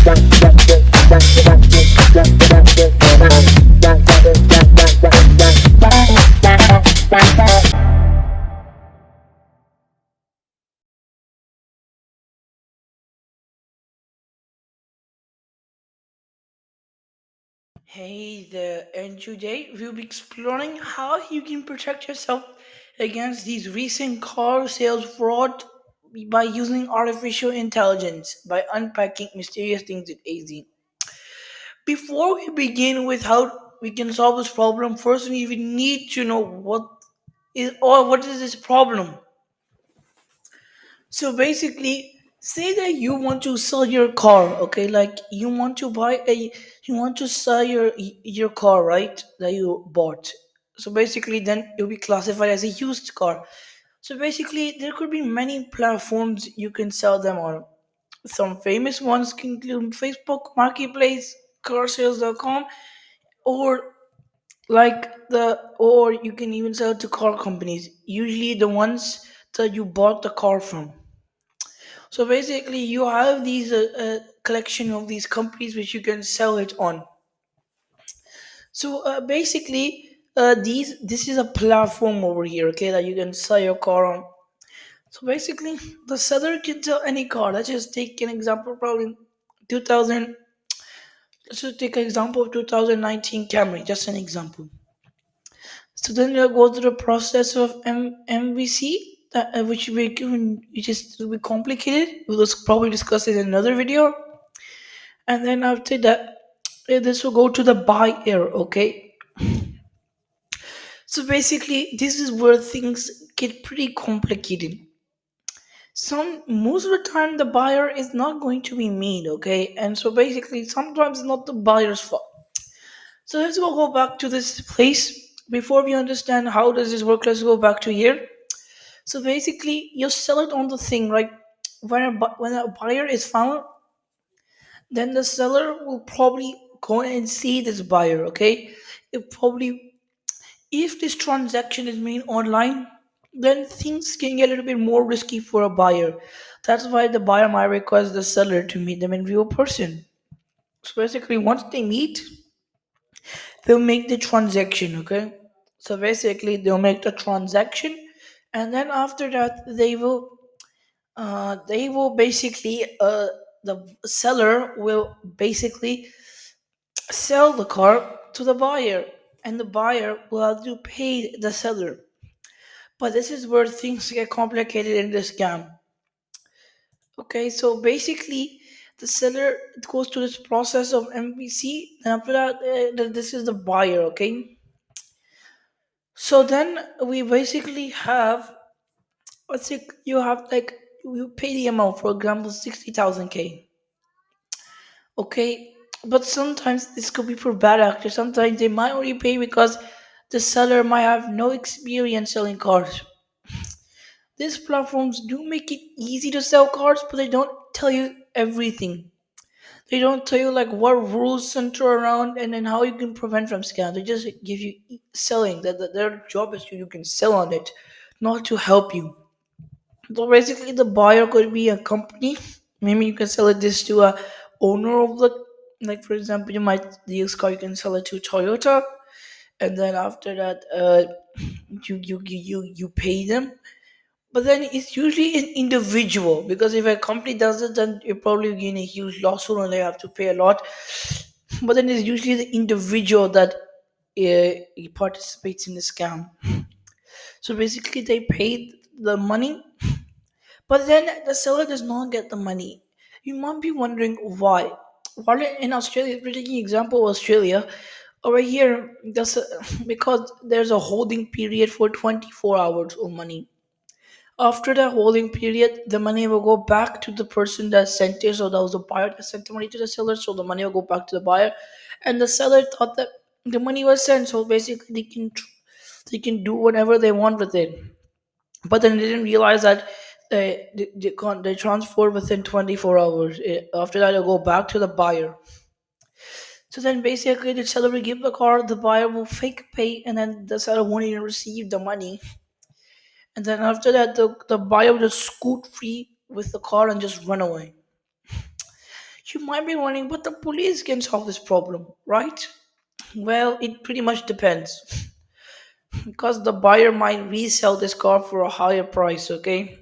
Hey there, and today we'll be exploring how you can protect yourself against these recent car sales fraud by using artificial intelligence, by unpacking mysterious things with AZ. Before we begin with how we can solve this problem, first we even need to know what is this problem. So basically, say that you want to sell your car, okay? Like you want to sell your car, right? That you bought. So basically, then it'll be classified as a used car. So basically, there could be many platforms you can sell them on. Some famous ones can include Facebook Marketplace, carsales.com, or or you can even sell to car companies. Usually, the ones that you bought the car from. So basically, you have these collection of these companies which you can sell it on. So basically, these this is a platform over here, okay, that you can sell your car on. So basically, the seller can sell any car. Let's just take an example, probably 2000. Let's just take an example of 2019 Camry, just an example. So then you go through the process of MVC, which is will be complicated. We'll probably discuss it in another video. And then after that, this will go to the buyer. Okay, so basically this is where things get pretty complicated. Most of the time the buyer is not going to be mean, okay, and so basically sometimes it's not the buyer's fault. So let's go back to this place. Before we understand how does this work, let's go back to here. So basically you sell it on the thing, right? When a buyer is found, then the seller will probably go and see this buyer, okay? It probably, if this transaction is made online, then things can get a little bit more risky for a buyer. That's why the buyer might request the seller to meet them in real person. So basically, once they meet, they'll make the transaction, okay? So basically, they'll make the transaction, and then after that, they will basically, the seller will basically sell the car to the buyer, and the buyer will have to pay the seller. But this is where things get complicated in this scam. Okay, so basically, the seller goes through this process of MVC, and after that, this is the buyer. Okay, so then we basically have, let's say you have like you pay the amount, for example, 60,000 K. Okay, but sometimes this could be for bad actors. Sometimes they might only pay because the seller might have no experience selling cars. These platforms do make it easy to sell cars, but they don't tell you everything. They don't tell you like what rules center around and then how you can prevent from scam. They just give you selling. That their job is you can sell on it, not to help you. So basically, the buyer could be a company. Maybe you can sell it this to a owner of the, like for example, you might the used car you can sell it to Toyota, and then after that, you pay them. But then it's usually an individual, because if a company does it, then you're probably getting a huge lawsuit and they have to pay a lot. But then it's usually the individual that participates in the scam. So basically, they paid the money, but then the seller does not get the money. You might be wondering why. While in Australia, if we're taking example of Australia, over here, because there's a holding period for 24 hours of money. After the holding period, the money will go back to the person that sent it. So that was the buyer that sent the money to the seller. So the money will go back to the buyer, and the seller thought that the money was sent. So basically, they can do whatever they want with it. But then they didn't realize that they transfer within 24 hours. After that, it'll go back to the buyer. So then basically, the seller will give the car, the buyer will fake pay, and then the seller won't even receive the money. And then after that, the buyer will just scoot free with the car and just run away. You might be wondering, but the police can solve this problem, right? Well, it pretty much depends. Because the buyer might resell this car for a higher price, okay?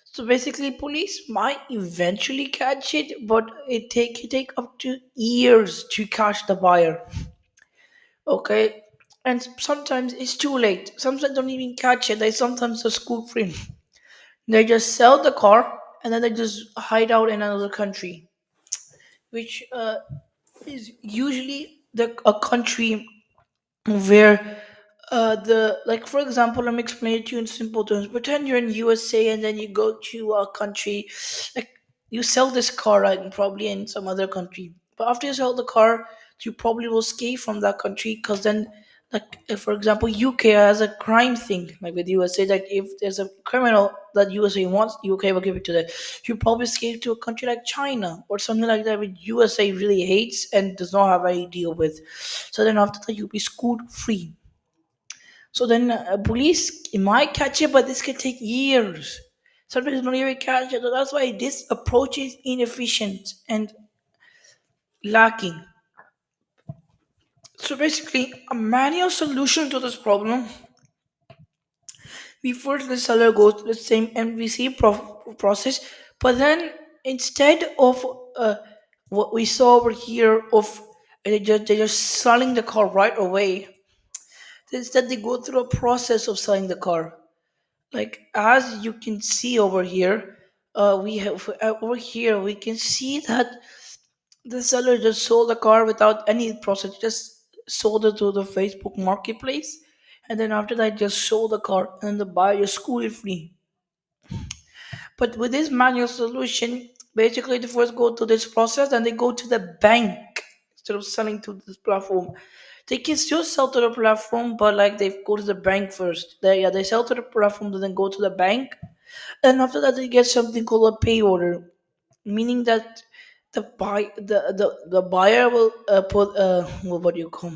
So basically, police might eventually catch it, but it take up to years to catch the buyer, okay? And sometimes it's too late. Sometimes don't even catch it. They sometimes just scoop free. They just sell the car and then they just hide out in another country, which is usually a country where the like for example, let me explain it to you in simple terms. Pretend you're in USA and then you go to a country, like you sell this car, right, probably in some other country, but after you sell the car you probably will escape from that country, because then, like if, for example, UK has a crime thing like with USA, that if there's a criminal that USA wants, UK will give it to them. You probably escape to a country like China or something like that, which USA really hates and does not have any deal with. So then after that, you'll be scot free. So then police might catch it, but this can take years. Sometimes don't even catch it. So that's why this approach is inefficient and lacking. So basically, a manual solution to this problem, we first the seller goes through the same MVC process, but then instead of what we saw over here of they just selling the car right away, instead they go through a process of selling the car. Like as you can see over here, we have over here we can see that the seller just sold the car without any process, just sold it to the Facebook marketplace, and then after that just sold the car and the buyer just scooted free. But with this manual solution, basically they first go to this process and they go to the bank instead of selling to this platform. They can still sell to the platform, but like they go to the bank first. They sell to the platform, then go to the bank, and after that they get something called a pay order, meaning that the buyer will put what do you call,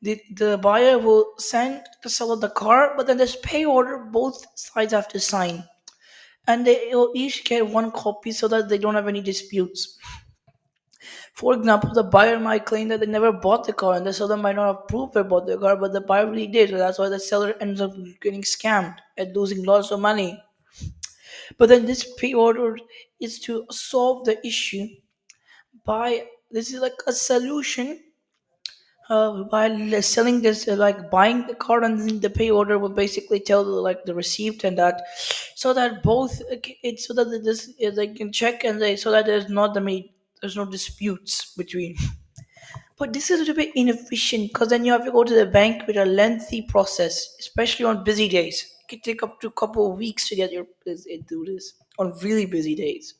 the buyer will send the seller the car, but then this pay order both sides have to sign, and they will each get one copy so that they don't have any disputes. For example, the buyer might claim that they never bought the car, and the seller might not have proved they bought the car, but the buyer really did. So that's why the seller ends up getting scammed and losing lots of money. But then this pre-order is to solve the issue by, this is like a solution by selling this, like buying the car, and then the pay order will basically tell like the receipt and that, so that both it's so that they can check and they, so that there's no disputes between. But this is a little bit inefficient because then you have to go to the bank with a lengthy process, especially on busy days. It can take up to a couple of weeks to get your do this on really busy days.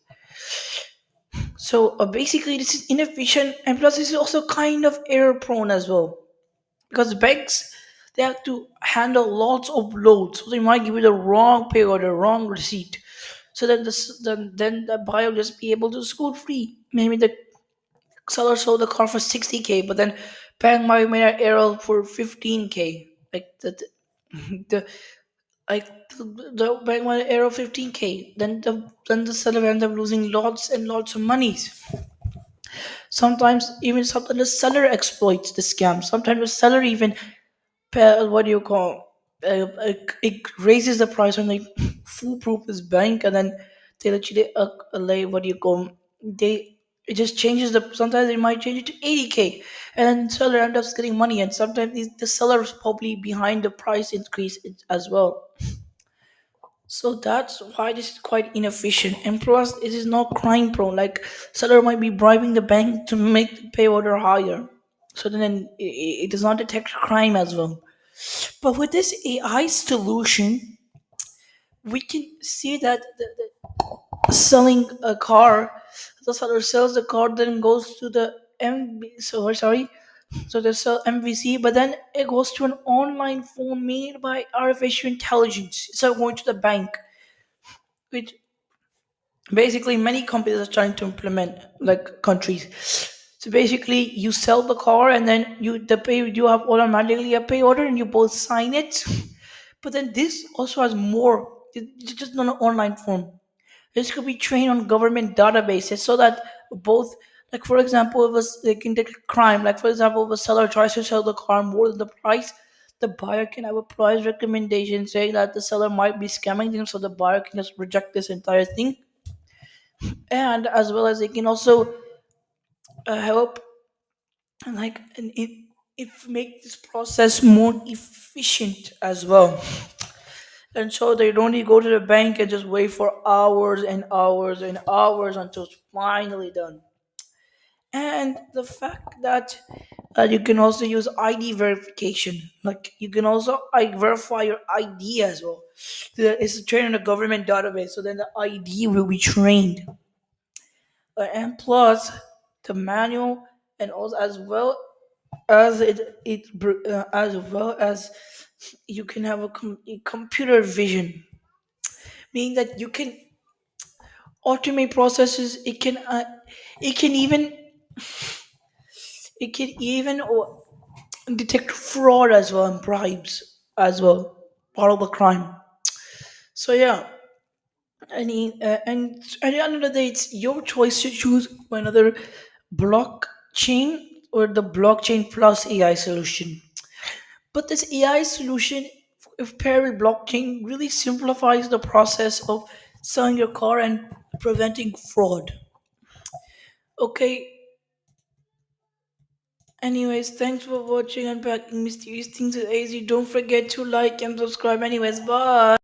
So basically, this is inefficient, and plus, this is also kind of error prone as well, because banks, they have to handle lots of loads, so they might give you the wrong pay or the wrong receipt. So then the buyer will just be able to scoot free. Maybe the seller sold the car for 60K, but then bank might made an error for 15K. Like the like the bank might error 15K. Then the seller end up losing lots and lots of monies. Sometimes the seller exploits the scam. Sometimes the seller even what do you call, it raises the price when they foolproof this bank, and then they literally lay what do you call, they it just changes the, sometimes they might change it to 80K, and then seller ends up getting money, and sometimes the seller is probably behind the price increase as well. So that's why this is quite inefficient, and plus it is not crime prone. Like seller might be bribing the bank to make the pay order higher, so then it does not detect crime as well. But with this AI solution, we can see that selling a car, the seller sells the car, then goes to the so they sell MVC, but then it goes to an online form made by artificial intelligence. So going to the bank, which basically many companies are trying to implement, like countries. So basically, you sell the car, and then you have automatically a pay order, and you both sign it. But then this also has more. It's just not an online form. This could be trained on government databases, so that both. Like for example, if they can take a crime. Like for example, if a seller tries to sell the car more than the price, the buyer can have a price recommendation saying that the seller might be scamming them, so the buyer can just reject this entire thing. And as well as they can also help, and it make this process more efficient as well. And so they don't need to go to the bank and just wait for hours and hours and hours until it's finally done. And the fact that you can also use ID verification. Like you can also verify your ID as well. It's trained in a government database, so then the ID will be trained. And plus, the manual, and also as well as as well as you can have a computer vision, meaning that you can automate processes. It can even it can even detect fraud as well and bribes as well, part of the crime. So yeah, and at the end of the day, it's your choice to choose another blockchain or the blockchain plus AI solution. But this AI solution, if paired with blockchain, really simplifies the process of selling your car and preventing fraud. Okay. Anyways, thanks for watching Unpacking Mysterious Things with AZ. Don't forget to like and subscribe. Anyways, bye.